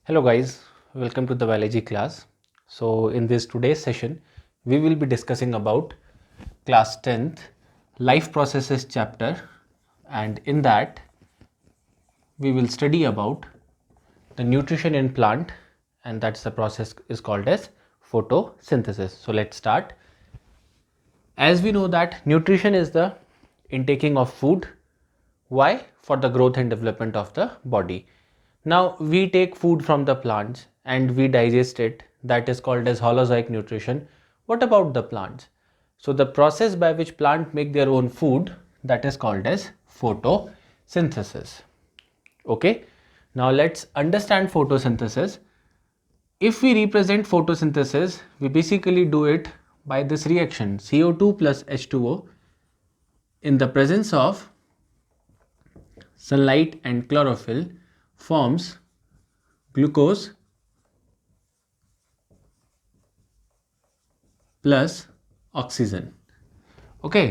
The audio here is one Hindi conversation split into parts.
Hello guys, welcome to the biology class. So in this today's session, we will be discussing about class 10th life processes chapter, and in that we will study about the nutrition in plant, and that's the process is called as photosynthesis. So let's start. As we know that nutrition is the intaking of food. Why? For the growth and development of the body. Now we take food from the plants and we digest it. That is called as holozoic nutrition. What about the plants? So the process by which plant make their own food, that is called as photosynthesis. Okay. Now let's understand photosynthesis. If we represent photosynthesis, we basically do it by this reaction CO2 plus H2O in the presence of sunlight and chlorophyll forms glucose plus oxygen. Okay,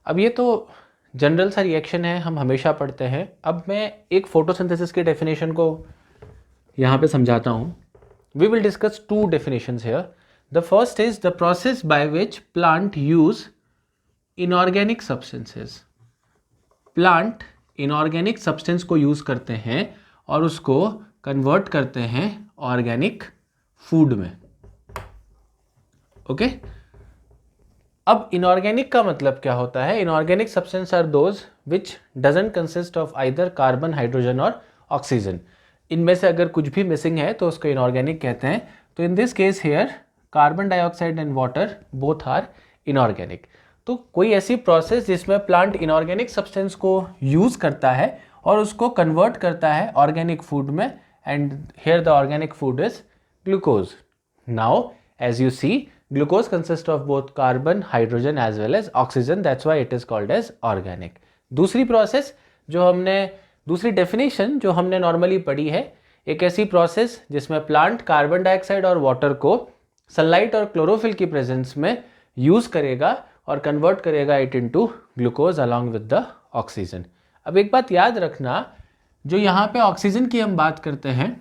अब ये तो जनरल सा रिएक्शन है, हम हमेशा पढ़ते हैं. अब मैं एक फोटोसिंथेसिस की डेफिनेशन को यहाँ पे समझाता हूँ. We will discuss two definitions here. The first is the process by which plant use inorganic substances. Plant inorganic substance को यूज़ करते हैं और उसको कन्वर्ट करते हैं ऑर्गेनिक फूड में. ओके. अब इनऑर्गेनिक का मतलब क्या होता है? Inorganic substance are those which doesn't consist of either carbon, hydrogen और ऑक्सीजन. इनमें से अगर कुछ भी मिसिंग है तो उसको इनऑर्गेनिक कहते हैं. तो in this case here carbon dioxide and water both are inorganic. तो कोई ऐसी प्रोसेस जिसमें प्लांट इनऑर्गेनिक सब्सटेंस को यूज़ करता है और उसको कन्वर्ट करता है ऑर्गेनिक फूड में, and here the organic food is glucose. Now as you see, glucose consists of both carbon, hydrogen as well as oxygen. That's why it is called as organic. दूसरी प्रोसेस जो हमने, दूसरी डेफिनेशन जो हमने नॉर्मली पढ़ी है, एक ऐसी प्रोसेस जिसमें प्लांट कार्बन डाइऑक्साइड और वाटर को सनलाइट और क्लोरोफिल की प्रेजेंस में यूज करेगा और कन्वर्ट करेगा it into glucose along with the oxygen. अब एक बात याद रखना, जो यहाँ पे ऑक्सीजन की हम बात करते हैं,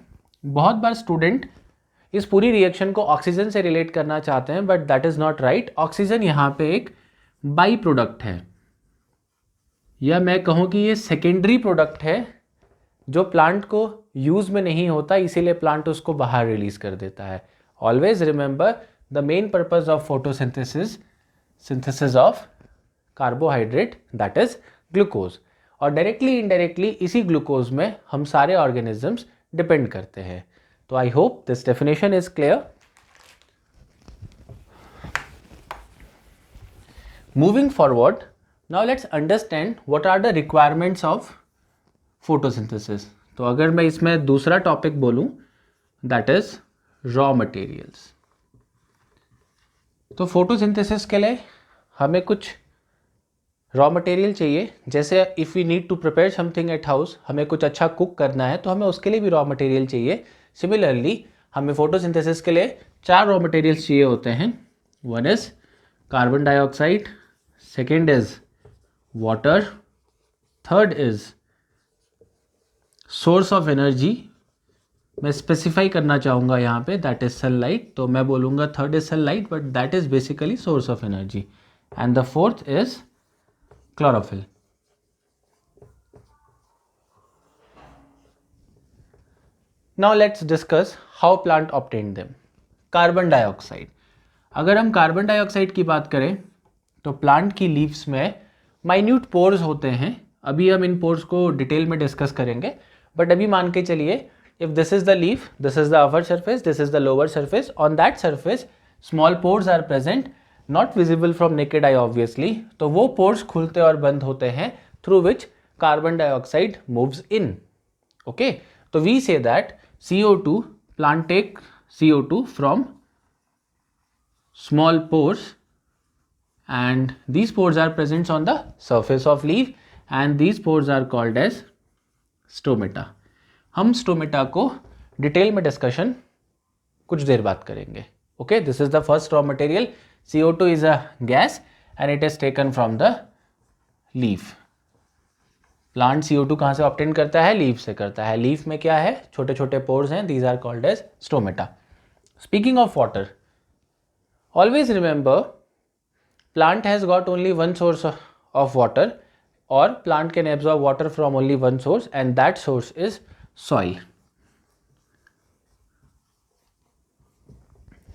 बहुत बार स्टूडेंट इस पूरी रिएक्शन को ऑक्सीजन से रिलेट करना चाहते हैं, but that is not right. Oxygen यहाँ पे एक बाई प्रोडक्ट है, या मैं कहूँ कि ये सेकेंडरी प्रोडक्ट है जो प्लांट को यूज में नहीं होता, इसीलिए प्लांट उसको बाहर रिलीज कर देता है. Always remember the main purpose of photosynthesis, synthesis of carbohydrate, that is glucose. और डायरेक्टली इनडायरेक्टली इसी ग्लूकोज में हम सारे ऑर्गेनिजम्स डिपेंड करते हैं. So I hope this definition is clear. Moving forward, now let's understand what are the requirements of photosynthesis. तो अगर मैं इसमें दूसरा टॉपिक बोलूं, that is raw materials. तो फोटोसिंथेसिस के लिए हमें कुछ रॉ मटेरियल चाहिए. जैसे if we need to prepare something at house, हमें कुछ अच्छा कुक करना है तो हमें उसके लिए भी रॉ मटेरियल चाहिए. सिमिलरली हमें फोटोसिंथेसिस के लिए 4 रॉ मटेरियल्स चाहिए होते हैं. One is carbon dioxide, second is water, third is source of energy. मैं स्पेसिफाई करना चाहूँगा यहाँ पे, दैट इज सनलाइट. तो मैं बोलूँगा third is sunlight, but that is basically source of energy. And the fourth is chlorophyll. Now let's discuss how plant obtained them. Carbon dioxide. अगर हम कार्बन डाइऑक्साइड की बात करें तो प्लांट की लीव्स में माइन्यूट पोर्स होते हैं. अभी हम इन पोर्स को डिटेल में डिस्कस करेंगे, बट अभी मान के चलिए, if this is the leaf, this is the upper surface, this is the lower surface. On that surface small pores are present, not visible from naked eye obviously. तो वो पोर्स खुलते और बंद होते हैं through which carbon dioxide moves in. Okay, तो we say that CO2, plant take CO2 from small pores, and these pores are present on the surface of leaf, and these pores are called as stomata. हम स्टोमेटा को डिटेल में डिस्कशन कुछ देर बाद करेंगे. Okay, this is the first raw material. CO2 is a gas and it is taken from the leaf. Plant CO2 कहाँ से ऑब्टेन करता है? लीफ से करता है। लीफ में क्या है? छोटे छोटे पोर्स हैं, these are called as stomata. Speaking of water, always remember plant has got only one source of water, or plant can absorb water from only one source, and that source is soil.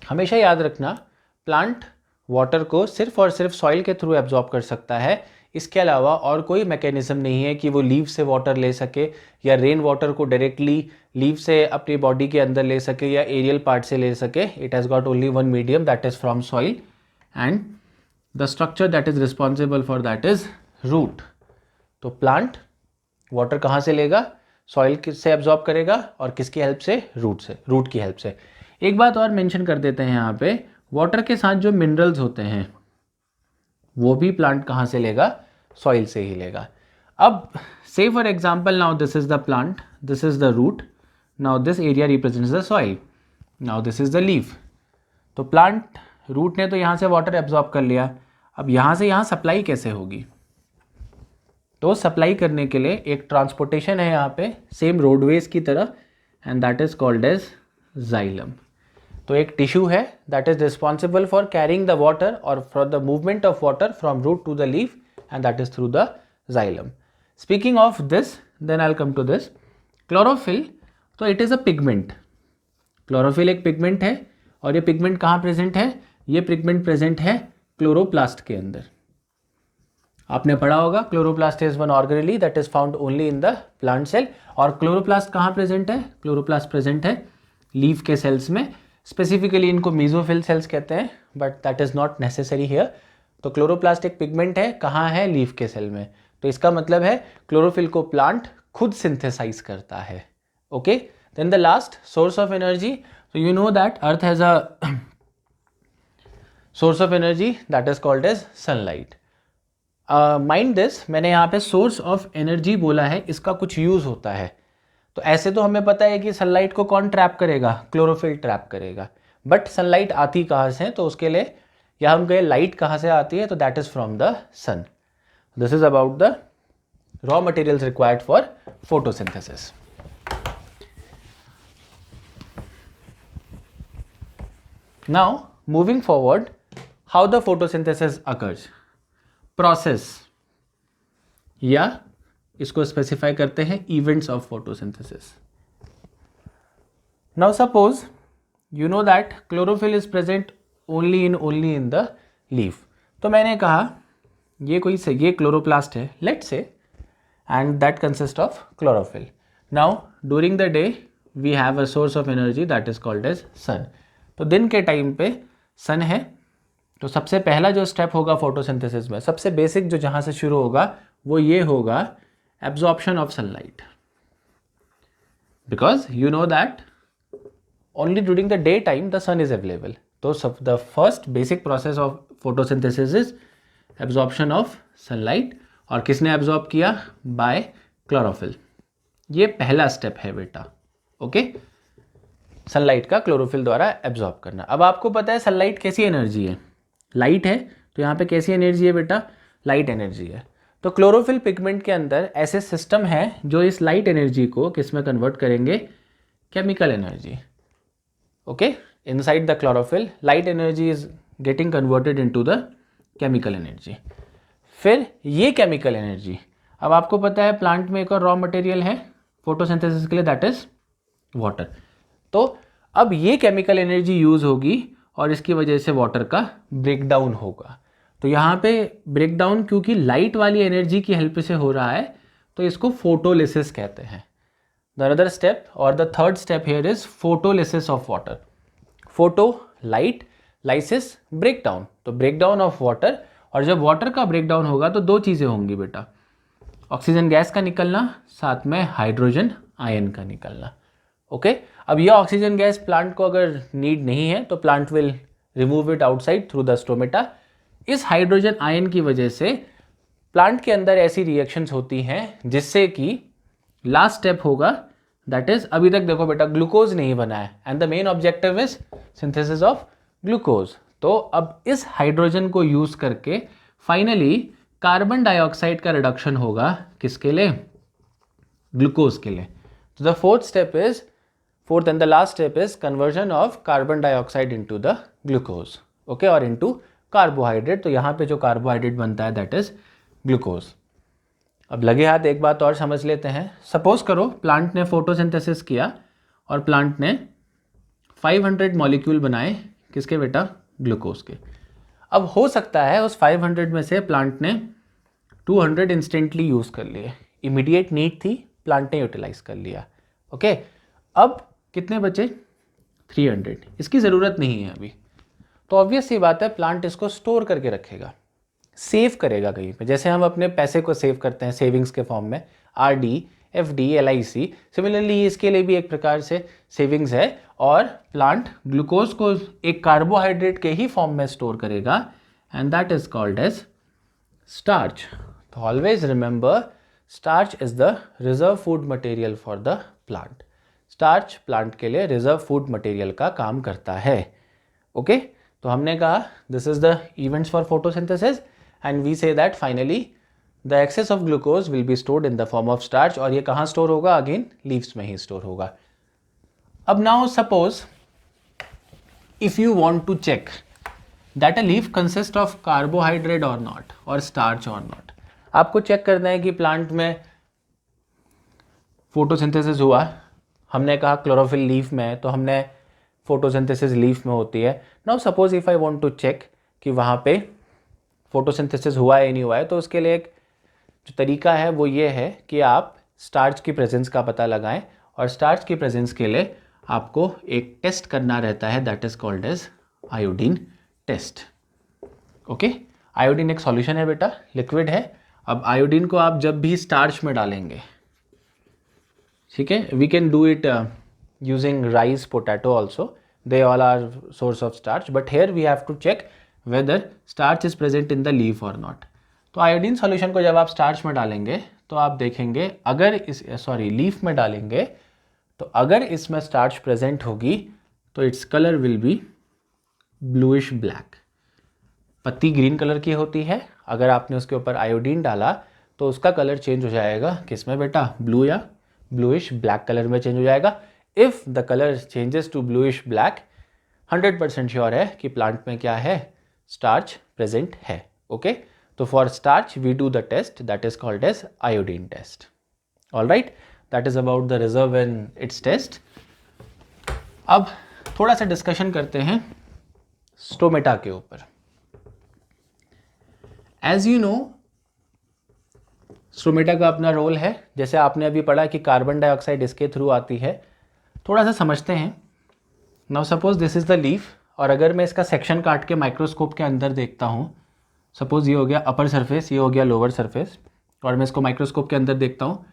हमेशा याद रखना, प्लांट वाटर को सिर्फ और सिर्फ सॉइल के थ्रू एब्जॉर्ब कर सकता है। इसके अलावा और कोई मैकेनिज्म नहीं है कि वो लीफ से वाटर ले सके या रेन वाटर को डायरेक्टली लीफ से अपनी बॉडी के अंदर ले सके या एरियल पार्ट से ले सके। It has got only one medium, that is from soil, and the structure that is responsible for that is root. तो प्लांट वाटर कहाँ से लेगा? सॉइल से एब्जॉर्ब करेगा, और किसकी हेल्प से? रूट से, रूट की हेल्प से। एक बात और मेंशन कर देते हैं यहाँ पे, वाटर के साथ जो मिनरल्स होते हैं वो भी प्लांट कहाँ से लेगा? सॉइल से ही लेगा। अब से for example, now this is the plant, this is the root, now this area represents the soil, now this is the leaf. तो प्लांट रूट ने तो यहाँ से वाटर एब्जॉर्ब कर लिया, अब यहाँ से यहाँ सप्लाई कैसे होगी? तो सप्लाई करने के लिए एक ट्रांसपोर्टेशन है यहाँ पे, सेम रोडवेज की तरह, and that is called as xylem. तो एक टिश्यू है that is responsible for carrying the water और for the movement of water from root to the leaf, and that is through the xylem. Speaking of this, then I will come to this chlorophyll. तो it is a pigment. Chlorophyll एक पिगमेंट है, और ये पिगमेंट कहाँ प्रेजेंट है? ये पिगमेंट प्रेजेंट है क्लोरोप्लास्ट के अंदर। आपने पढ़ा होगा chloroplast is one organelle that is found only in the plant cell. और क्लोरोप्लास्ट कहाँ प्रेजेंट है? क्लोरोप्लास्ट प्रेजेंट है लीफ के सेल्स में, स्पेसिफिकली इनको मेसोफिल सेल्स कहते हैं, but that is not necessary here. तो क्लोरोप्लास्ट एक पिगमेंट है, कहाँ है? लीफ के सेल में। तो इसका मतलब है क्लोरोफिल को प्लांट खुद सिंथेसाइज करता है। Okay, then the last source of energy. So you know that earth has a source of energy that is called as sunlight. Mind this, मैंने यहाँ पे source of energy बोला है, इसका कुछ यूज़ होता है। तो ऐसे तो हमें पता है कि सनलाइट को कौन ट्रैप करेगा? क्लोरोफिल ट्रैप करेगा। बट सनलाइट आती कहाँ से? तो उसके लिए या हम कहें लाइट कहाँ से आती है, तो that is from the sun. This is about the raw materials required for photosynthesis. Now, moving forward, how the photosynthesis occurs? Process, या इसको स्पेसिफाई करते हैं events of photosynthesis. Now, suppose you know that chlorophyll is present only in the leaf. तो मैंने कहा ये क्लोरोप्लास्ट है, let's say, and that consists of chlorophyll. Now, during the day, we have a source of energy that is called as sun. तो दिन के टाइम पे सन है, तो सबसे पहला जो स्टेप होगा फोटोसिंथेसिस में, सबसे बेसिक जो जहाँ से शुरू होगा वो ये होगा absorption of sunlight, because you know that only during the day time the sun is available. तो the first basic process of photosynthesis is absorption of sunlight, और किसने एब्जॉर्ब किया? By chlorophyll. ये पहला स्टेप है बेटा। ओके, सनलाइट का क्लोरोफिल द्वारा एब्जॉर्ब करना। अब आपको पता है सनलाइट कैसी एनर्जी है? लाइट है, तो यहाँ पे कैसी एनर्जी है बेटा? लाइट एनर्जी है। तो क्लोरोफिल पिगमेंट के अंदर ऐसे सिस्टम है जो इस लाइट एनर्जी को किस में कन्वर्ट करेंगे? Chemical energy. Okay, inside the chlorophyll light energy is getting converted into the chemical energy. फिर ये केमिकल एनर्जी, अब आपको पता है प्लांट में एक और रॉ मटेरियल है फोटोसिंथेसिस के लिए, दैट इज वाटर। तो अब ये केमिकल एनर्जी यूज़ होगी और इसकी वजह से वाटर का ब्रेकडाउन होगा। तो यहाँ पे ब्रेकडाउन क्योंकि लाइट वाली एनर्जी की हेल्प से हो रहा है, तो इसको फोटोलिसिस कहते हैं। द अनदर स्टेप और the third step here is photolysis of water. Photo light, lysis breakdown. तो ब्रेकडाउन ऑफ वाटर, और जब वाटर का ब्रेकडाउन होगा तो दो चीज़ें होंगी बेटा, ऑक्सीजन गैस का निकलना, साथ में हाइड्रोजन आयन का निकलना। ओके, अब यह ऑक्सीजन गैस प्लांट को अगर नीड नहीं है तो plant will remove it outside through the stomata. इस हाइड्रोजन आयन की वजह से प्लांट के अंदर ऐसी रिएक्शंस होती हैं जिससे कि लास्ट स्टेप होगा, दैट इज, अभी तक देखो बेटा ग्लूकोज नहीं बना है, and the main objective is synthesis of glucose. तो अब इस हाइड्रोजन को यूज करके फाइनली कार्बन डाइऑक्साइड का रिडक्शन होगा किसके लिए? ग्लूकोज के लिए। तो the fourth and the last step is conversion of carbon dioxide into the glucose, okay, और इनटू कार्बोहाइड्रेट। तो यहाँ पे जो कार्बोहाइड्रेट बनता है दैट इज ग्लूकोज। अब लगे हाथ एक बात और समझ लेते हैं। सपोज करो प्लांट ने फोटोसिंथेसिस किया और प्लांट ने 500 मॉलिक्यूल बनाए, किसके बेटा? ग्लूकोज के। अब हो सकता है उस 500 में से प्लांट ने 200 इंस्टेंटली यूज़ कर लिए, इमीडिएट नीड थी, प्लांट ने यूटिलाइज कर लिया, ओके। अब कितने बचे? 300। इसकी ज़रूरत नहीं है अभी, तो ऑब्वियस सी बात है प्लांट इसको स्टोर करके रखेगा, सेव करेगा कहीं पे, जैसे हम अपने पैसे को सेव करते हैं सेविंग्स के फॉर्म में, RD, FD, LIC। सिमिलरली इसके लिए भी एक प्रकार से सेविंग्स है, और प्लांट ग्लूकोज को एक कार्बोहाइड्रेट के ही फॉर्म में स्टोर करेगा, and that is called as starch. तो always remember, starch is the reserve food material for the plant. Starch plant के लिए रिजर्व फूड मटेरियल का काम करता है, ओके। तो हमने कहा this is the events for photosynthesis, and we say that finally the excess of glucose will be stored in the form of starch. और ये कहाँ स्टोर होगा? अगेन लीव्स में ही स्टोर होगा। अब now suppose if you want to check that a leaf consist of carbohydrate और नॉट, और स्टार्च और नॉट। आपको चेक करना है कि प्लांट में फोटोसिंथेसिस हुआ, हमने कहा क्लोरोफिल लीफ में है, तो हमने फोटोसिंथेसिस लीफ में होती है। Now suppose if I want to check कि वहाँ पे फोटोसिंथेसिस हुआ है नहीं हुआ है, तो उसके लिए एक जो तरीका है वो ये है कि आप स्टार्च की प्रेजेंस का पता लगाएं, और स्टार्च की प्रेजेंस के लिए आपको एक टेस्ट करना रहता है, that is called as iodine test, okay. Iodine एक सॉल्यूशन है बेटा, लिक्विड है। अब आयोडीन को आप जब भी स्टार्च में डालेंगे, ठीक है, we can do it using rice, potato also, they all are source of starch, but here we have to check whether starch is present in the leaf और नॉट। तो आयोडीन सॉल्यूशन को जब आप स्टार्च में डालेंगे तो आप देखेंगे, अगर लीफ में डालेंगे तो अगर इसमें स्टार्च प्रेजेंट होगी तो its colour will be bluish black. पत्ती ग्रीन कलर की होती है, अगर आपने उसके ऊपर आयोडीन डाला तो उसका कलर चेंज हो जाएगा, किसमें बेटा? ब्लू या ब्लूइश ब्लैक कलर में चेंज हो जाएगा। If the colour changes to bluish black, 100% sure है कि प्लांट में क्या है? स्टार्च प्रेजेंट है, ओके। तो for starch we do the test that is called as iodine test, all right. That is about the reserve and its test. अब थोड़ा सा डिस्कशन करते हैं स्टोमेटा के ऊपर। एज यू नो, स्टोमेटा का अपना रोल है, जैसे आपने अभी पढ़ा कि कार्बन डाइऑक्साइड इसके थ्रू आती है। थोड़ा सा समझते हैं। Now suppose this is the leaf, और अगर मैं इसका सेक्शन काट के माइक्रोस्कोप के अंदर देखता हूँ, सपोज ये हो गया अपर सरफेस, ये हो गया लोअर सरफेस, और मैं इसको माइक्रोस्कोप के अंदर देखता हूँ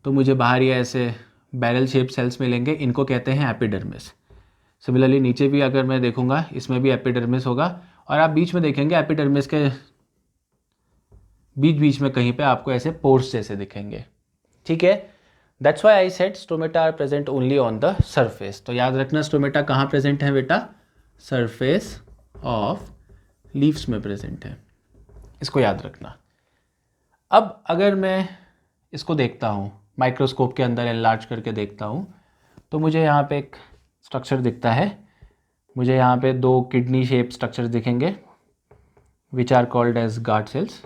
तो मुझे बाहर ये ऐसे बैरल शेप सेल्स मिलेंगे, इनको कहते हैं एपिडर्मिस। सिमिलरली नीचे भी अगर मैं देखूंगा इसमें भी एपिडर्मिस होगा, और आप बीच में देखेंगे एपिडर्मिस के बीच बीच में कहीं पे आपको ऐसे पोर्स जैसे दिखेंगे, ठीक है। That's why I said stomata are present only on the surface. तो याद रखना स्टोमेटा कहाँ प्रेजेंट है बेटा? सरफेस ऑफ लीव्स में प्रेजेंट है, इसको याद रखना। अब अगर मैं इसको देखता हूँ माइक्रोस्कोप के अंदर एनलार्ज करके देखता हूँ, तो मुझे यहाँ पे एक स्ट्रक्चर दिखता है, मुझे यहाँ पे 2 किडनी शेप स्ट्रक्चर दिखेंगे which are called as guard cells.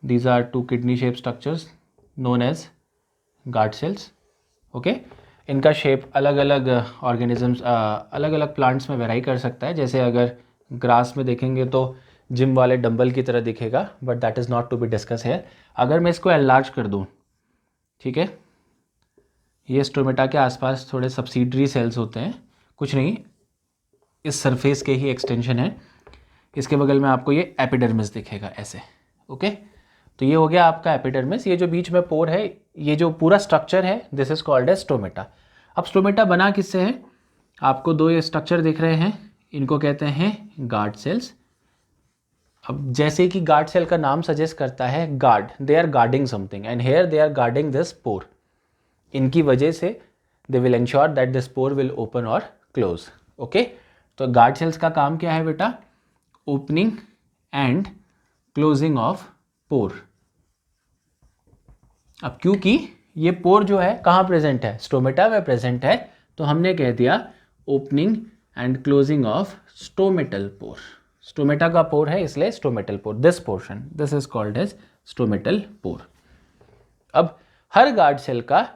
These are 2 kidney shaped structures known as guard cells, okay? इनका शेप अलग अलग ऑर्गेनिजम्स अलग अलग प्लांट्स में वेराई कर सकता है। जैसे अगर ग्रास में देखेंगे तो जिम वाले डंबल की तरह दिखेगा, but that is not to be discuss है। अगर मैं इसको एनलार्ज कर दूँ, ठीक है, ये स्टोमेटा के आसपास थोड़े सब्सिडरी सेल्स होते हैं, कुछ नहीं, इस सरफेस के ही एक्सटेंशन है। इसके बगल में आपको ये एपिडर्मिस दिखेगा ऐसे, ओके। तो ये हो गया आपका एपिडर्मिस। ये जो बीच में पोर है, ये जो पूरा स्ट्रक्चर है, this is called as stomata. अब स्टोमेटा बना किससे है? आपको 2 ये स्ट्रक्चर दिख रहे हैं, इनको कहते हैं गार्ड सेल्स। अब जैसे कि गार्ड सेल का नाम सजेस्ट करता है, guard, they are guarding something, and here they are guarding this pore. इनकी वजह से they will ensure that this pore will open और क्लोज, ओके। तो गार्ड सेल्स का काम क्या है बेटा? Opening and closing of pore. अब क्योंकि ये पोर जो है कहाँ प्रेजेंट है, स्टोमेटा में प्रेजेंट है, तो हमने कह दिया opening and closing of stomatal pore. Stomata का पोर है इसलिए stomatal pore, this portion, this is called as stomatal pore. अब हर गार्ड सेल का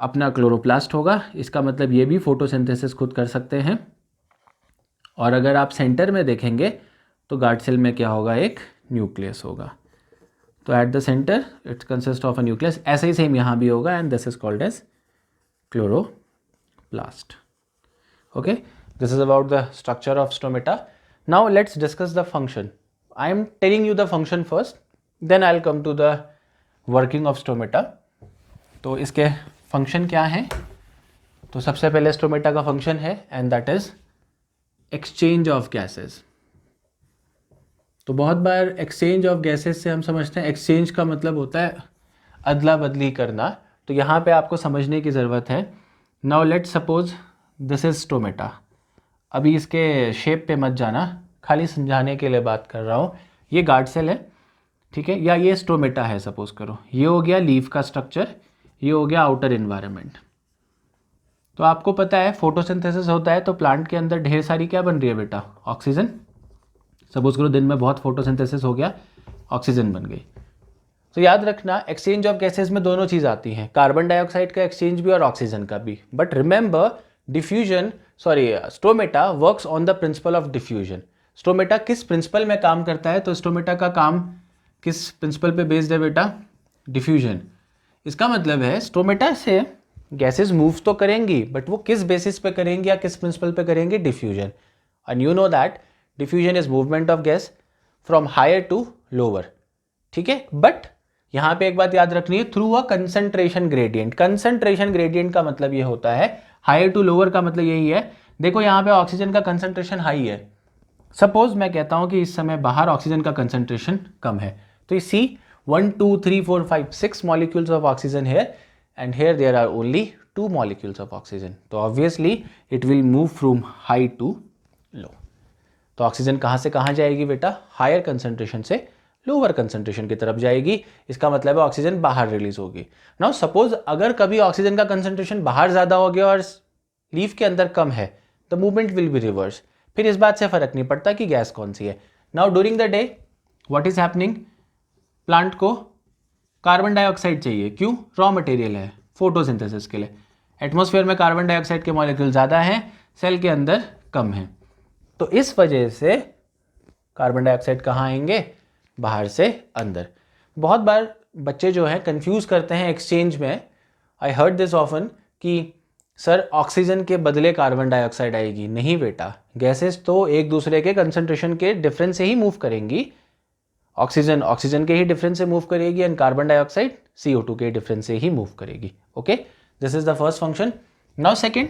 अपना क्लोरोप्लास्ट होगा, इसका मतलब ये भी फोटोसिंथेसिस खुद कर सकते हैं। और अगर आप सेंटर में देखेंगे तो गार्ड सेल में क्या होगा, एक न्यूक्लियस होगा। तो at the centre its consist of a nucleus, ऐसे ही सेम यहाँ भी होगा, and this is called as chloroplast. Okay, this is about the structure of stomata. Now let's discuss the function. I am telling you the function first, then I will come to the working of stomata. तो इसके फंक्शन क्या है, तो सबसे पहले स्टोमेटा का फंक्शन है and that is exchange of gases. तो बहुत बार एक्सचेंज ऑफ गैसेस से हम समझते हैं एक्सचेंज का मतलब होता है अदला बदली करना, तो यहाँ पे आपको समझने की ज़रूरत है। Now let's suppose this is stomata. अभी इसके शेप पे मत जाना, खाली समझाने के लिए बात कर रहा हूँ। ये गार्ड सेल है, ठीक है, या ये स्टोमेटा है सपोज करो। ये हो गया लीफ का स्ट्रक्चर, ये हो गया आउटर इन्वायरमेंट। तो आपको पता है फोटोसिंथेसिस होता है तो प्लांट के अंदर ढेर सारी क्या बन रही है बेटा, ऑक्सीजन। सपोज करो दिन में बहुत फोटोसिंथेसिस हो गया, ऑक्सीजन बन गई। तो याद रखना एक्सचेंज ऑफ गैसेस में दोनों चीज़ आती हैं, कार्बन डाइऑक्साइड का एक्सचेंज भी और ऑक्सीजन का भी। But remember diffusion, sorry stomata works on the principle of diffusion. Stomata किस प्रिंसिपल में काम करता है, तो स्टोमेटा का काम किस प्रिंसिपल पे बेस्ड है बेटा, डिफ्यूजन। इसका मतलब है स्टोमेटा से गैसेस मूव तो करेंगी बट वो किस बेसिस पे करेंगी या किस प्रिंसिपल पे करेंगी, diffusion. And you know that diffusion is movement of gas from higher to lower, ठीक है। बट यहाँ पे एक बात याद रखनी है, through a concentration gradient. Concentration gradient का मतलब ये होता है, हायर टू लोअर का मतलब यही है। देखो यहाँ पे ऑक्सीजन का कंसंट्रेशन हाई है, सपोज मैं कहता हूँ कि इस समय बाहर ऑक्सीजन का कंसंट्रेशन कम है, तो you see 1 2 3 4 5 6 molecules of oxygen here, and here there are only 2 molecules of oxygen. तो obviously it will move from high to low. तो ऑक्सीजन कहाँ से कहाँ जाएगी बेटा, हायर कंसंट्रेशन से लोअर कंसंट्रेशन की तरफ जाएगी। इसका मतलब है ऑक्सीजन बाहर रिलीज होगी। नाउ सपोज अगर कभी ऑक्सीजन का कंसंट्रेशन बाहर ज़्यादा हो गया और लीफ के अंदर कम है, the movement will be reverse. फिर इस बात से फर्क नहीं पड़ता कि गैस कौन सी है। Now during the day what is happening, plant को कार्बन डाइऑक्साइड चाहिए, क्यों, रॉ मटेरियल है फोटोसिंथेसिस के लिए। एटमॉस्फेयर में कार्बन डाइऑक्साइड के मॉलिक्यूल ज़्यादा हैं, सेल के अंदर कम हैं, तो इस वजह से कार्बन डाइऑक्साइड कहाँ आएंगे, बाहर से अंदर। बहुत बार बच्चे जो हैं कंफ्यूज करते हैं एक्सचेंज में, आई हर्ड दिस ऑफन कि सर ऑक्सीजन के बदले कार्बन डाइऑक्साइड आएगी। नहीं बेटा, गैसेस तो एक दूसरे के कंसंट्रेशन के डिफरेंस से ही मूव करेंगी। ऑक्सीजन ऑक्सीजन के ही डिफरेंस से मूव करेगी एंड कार्बन डाइऑक्साइड CO2 के डिफरेंस से ही मूव करेगी। Okay, this is the first function. Now second,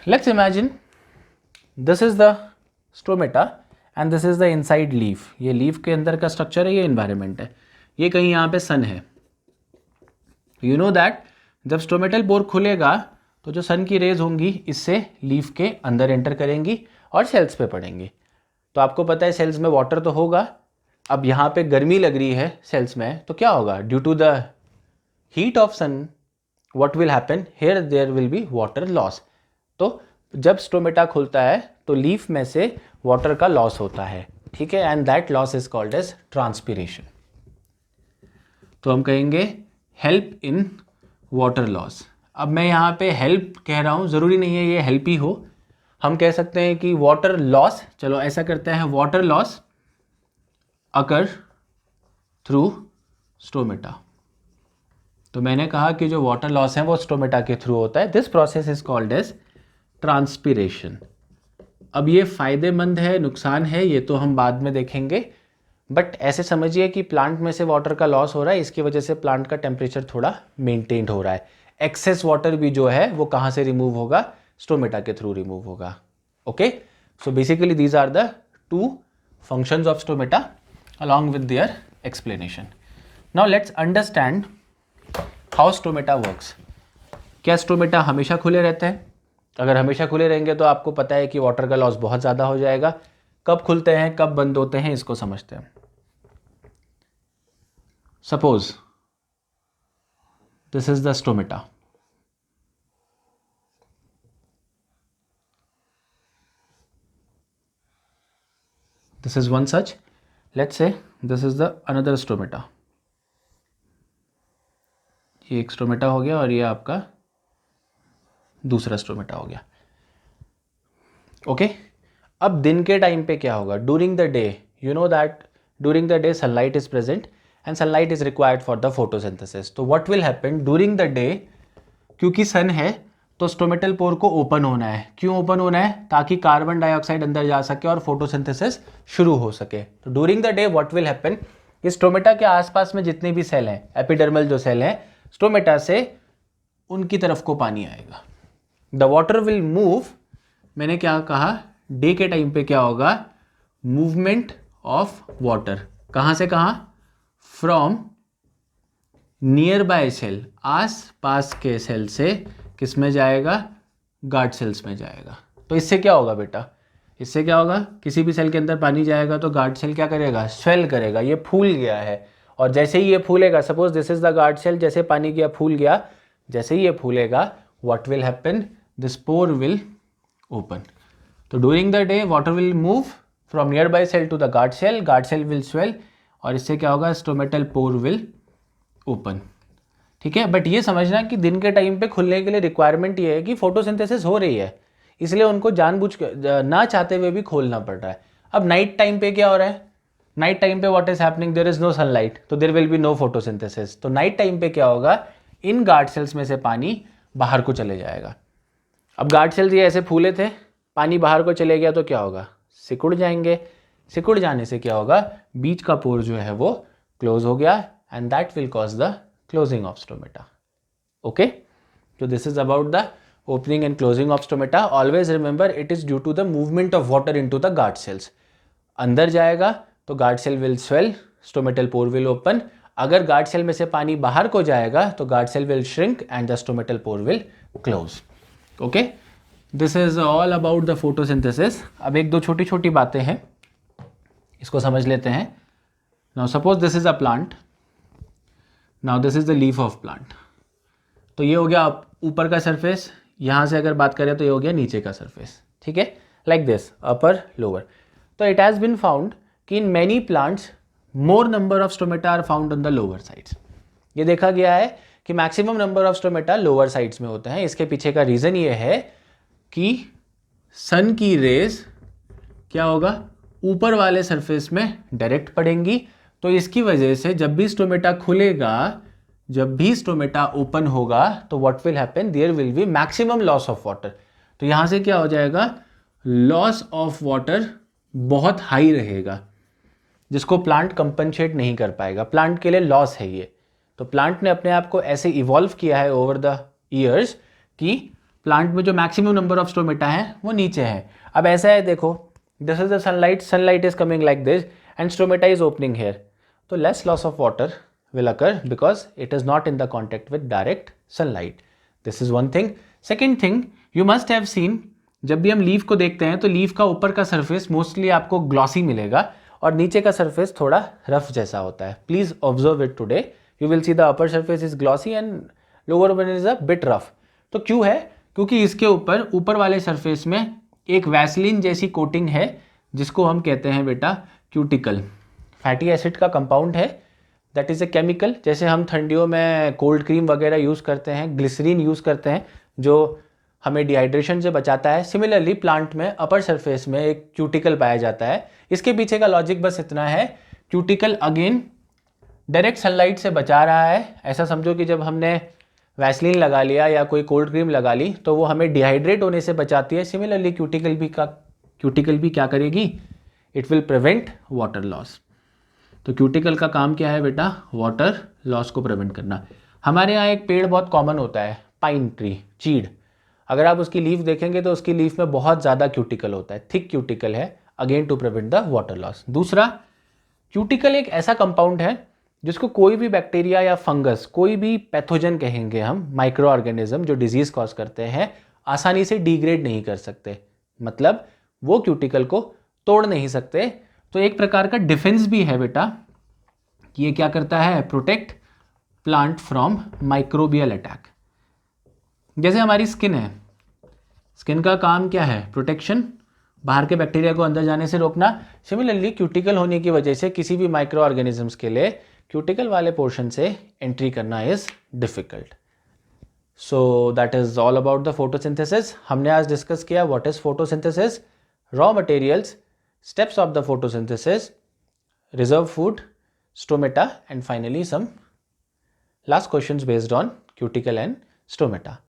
let's imagine this is the stomata and this is the inside leaf. ये लीफ के अंदर का स्ट्रक्चर है, ये एनवायरनमेंट है, ये कहीं यहाँ पे सन है। यू नो दैट जब स्टोमेटल पोर खुलेगा तो जो सन की रेज होंगी इससे लीफ के अंदर एंटर करेंगी और सेल्स पे पड़ेंगी। तो आपको पता है सेल्स में वाटर तो होगा। अब यहाँ पे गर्मी लग रही है सेल्स में, तो क्या होगा, due to the heat of sun what will happen, here there will be water loss. तो जब स्टोमेटा खुलता है तो लीफ में से वाटर का लॉस होता है, ठीक है, and that loss is called as transpiration. तो हम कहेंगे हेल्प इन वाटर लॉस। अब मैं यहाँ पे हेल्प कह रहा हूँ, ज़रूरी नहीं है ये हेल्प ही हो, हम कह सकते हैं कि वाटर लॉस, चलो ऐसा करते हैं, वाटर लॉस अकर थ्रू स्टोमेटा। तो मैंने कहा कि जो वाटर लॉस है वो स्टोमेटा के थ्रू होता है। This process is called as transpiration. अब ये फायदेमंद है, नुकसान है, ये तो हम बाद में देखेंगे, बट ऐसे समझिए कि प्लांट में से वाटर का लॉस हो रहा है, इसकी वजह से प्लांट का टेम्परेचर थोड़ा मेंटेन्ड हो रहा है। एक्सेस वाटर भी जो है वो कहाँ से रिमूव होगा, स्टोमेटा के थ्रू रिमूव होगा। Okay, so basically these are the two functions of stomata along with their explanation. Now let's understand how stomata works. क्या स्टोमेटा हमेशा खुले रहते हैं? अगर हमेशा खुले रहेंगे तो आपको पता है कि वाटर का लॉस बहुत ज़्यादा हो जाएगा। कब खुलते हैं, कब बंद होते हैं, इसको समझते हैं। Suppose this is the stomata, this is one such, let's say this is the another stomata, ये एक स्टोमेटा हो गया और ये आपका दूसरा स्टोमेटा हो गया। ओके, अब दिन के टाइम पे क्या होगा? During the day, you know that during the day sunlight is present and sunlight is required for the photosynthesis. तो what will happen during the day, क्योंकि सन है तो स्टोमेटल पोर को ओपन होना है। क्यों ओपन होना है? ताकि कार्बन डाइऑक्साइड अंदर जा सके और फोटोसिंथेसिस शुरू हो सके। तो during the day what will happen, इस स्टोमेटा के आसपास में जितने भी सेल हैं, एपिडर्मल जो सेल हैं, स्टोमेटा से उनकी तरफ को पानी आएगा। द वाटर विल मूव, मैंने क्या कहा, डे के टाइम पे क्या होगा? मूवमेंट ऑफ वाटर, कहाँ से कहाँ? फ्रॉम नियर बाय सेल, आस पास के सेल से किस में जाएगा? गार्ड सेल्स में जाएगा। तो इससे क्या होगा बेटा? इससे क्या होगा? किसी भी सेल के अंदर पानी जाएगा तो गार्ड सेल क्या करेगा? स्वेल करेगा, ये फूल गया है। और जैसे ही ये फूलेगा, suppose this is the guard cell, जैसे पानी गया फूल गया, जैसे ही ये फूलेगा what will happen? This pore will open. तो during the day water will move from near by cell to the guard cell will swell, और इससे क्या होगा? Stomatal pore will open. ठीक है, बट ये समझना कि दिन के टाइम पे खुलने के लिए रिक्वायरमेंट ये है कि फोटोसिंथेसिस हो रही है, इसलिए उनको जानबूझ के ना चाहते हुए भी खोलना पड़ रहा है। अब नाइट टाइम पे क्या हो रहा है? नाइट टाइम पे what is happening? There is no sunlight, तो there will be no photosynthesis. तो नाइट टाइम पे क्या होगा? इन गार्ड सेल्स में से पानी बाहर को चले जाएगा। अब गार्ड सेल्स ये ऐसे फूले थे, पानी बाहर को चले गया तो क्या होगा? सिकुड़ जाएंगे। सिकुड़ जाने से क्या होगा? बीच का पोर जो है वो क्लोज हो गया, and that will cause the closing of stomata. Okay, so this is about the opening and closing of stomata. Always remember it is due to the movement of water into the guard cells. अंदर जाएगा तो guard cell will swell, stomatal pore will open. अगर guard cell में से पानी बाहर को जाएगा तो guard cell will shrink and the stomatal pore will close. Okay, this is all about the photosynthesis. अब एक दो छोटी छोटी बातें हैं, इसको समझ लेते हैं। Now suppose this is a plant. Now this is the leaf of plant. तो ये हो गया ऊपर का सरफेस, यहाँ से अगर बात करें तो ये हो गया नीचे का सरफेस। ठीक है, लाइक दिस, अपर लोअर। तो इट हैज़ बीन फाउंड कि in many plants more number of stomata are found on the lower sides. ये देखा गया है कि maximum number of stomata lower sides में होते हैं। इसके पीछे का रीज़न ये है कि सन की रेज क्या होगा? ऊपर वाले सरफेस में डायरेक्ट पड़ेंगी। तो इसकी वजह से जब भी स्टोमेटा खुलेगा, जब भी स्टोमेटा ओपन होगा, तो what will happen? There will be maximum loss of water. तो यहाँ से क्या हो जाएगा? लॉस ऑफ वाटर बहुत हाई रहेगा, जिसको प्लांट कंपनसेट नहीं कर पाएगा। प्लांट के लिए लॉस है ये। तो प्लांट ने अपने आप को ऐसे इवॉल्व किया है ओवर द ईयर्स कि प्लांट में जो मैक्सिमम नंबर ऑफ स्टोमेटा है वो नीचे है। अब ऐसा है, देखो, this is the sunlight is coming like this and stomata is opening here. तो less loss of water will occur because it is not in the contact with direct sunlight. This is one thing. Second thing, you must have seen, जब भी हम लीफ को देखते हैं तो लीफ का ऊपर का सरफेस मोस्टली आपको ग्लॉसी मिलेगा और नीचे का सरफेस थोड़ा रफ जैसा होता है। Please observe it today, you will see the upper surface is glossy and lower one is a bit rough. तो क्यों है? क्योंकि इसके ऊपर वाले सरफेस में एक वैसलीन जैसी कोटिंग है, जिसको हम कहते हैं बेटा क्यूटिकल। फैटी एसिड का कंपाउंड है, दैट इज़ ए केमिकल। जैसे हम ठंडियों में कोल्ड क्रीम वगैरह यूज़ करते हैं, ग्लिसरीन यूज़ करते हैं जो हमें डिहाइड्रेशन से बचाता है, सिमिलरली प्लांट में अपर सरफेस में एक क्यूटिकल पाया जाता है। इसके पीछे का लॉजिक बस इतना है, क्यूटिकल अगेन डायरेक्ट सनलाइट से बचा रहा है। ऐसा समझो कि जब हमने वैसलीन लगा लिया या कोई कोल्ड क्रीम लगा ली तो वो हमें डिहाइड्रेट होने से बचाती है। सिमिलरली क्यूटिकल भी क्या करेगी? It will prevent water loss. तो क्यूटिकल का काम क्या है बेटा? वाटर लॉस को प्रिवेंट करना। हमारे यहाँ एक पेड़ बहुत कॉमन होता है, पाइन ट्री, चीड़। अगर आप उसकी लीफ देखेंगे तो उसकी लीफ में बहुत ज़्यादा क्यूटिकल होता है, थिक क्यूटिकल है, again to prevent the water loss. दूसरा, क्यूटिकल एक ऐसा कंपाउंड है जिसको कोई भी बैक्टीरिया या फंगस, कोई भी पैथोजन कहेंगे हम, माइक्रो ऑर्गेनिज्म जो डिजीज कॉज करते हैं, आसानी से डिग्रेड नहीं कर सकते। मतलब वो क्यूटिकल को तोड़ नहीं सकते। तो एक प्रकार का डिफेंस भी है बेटा, कि ये क्या करता है, protect plant from microbial attack. जैसे हमारी स्किन है, स्किन का काम क्या है, प्रोटेक्शन, बाहर के बैक्टीरिया को अंदर जाने से रोकना। सिमिलरली क्यूटिकल होने की वजह से किसी भी माइक्रो ऑर्गेनिजम्स के लिए क्यूटिकल वाले पोर्शन से एंट्री करना is difficult. So that is all about the photosynthesis. हमने आज डिस्कस किया what is photosynthesis, raw materials, steps of the photosynthesis, reserve food, stomata, and finally some last questions based on cuticle and stomata.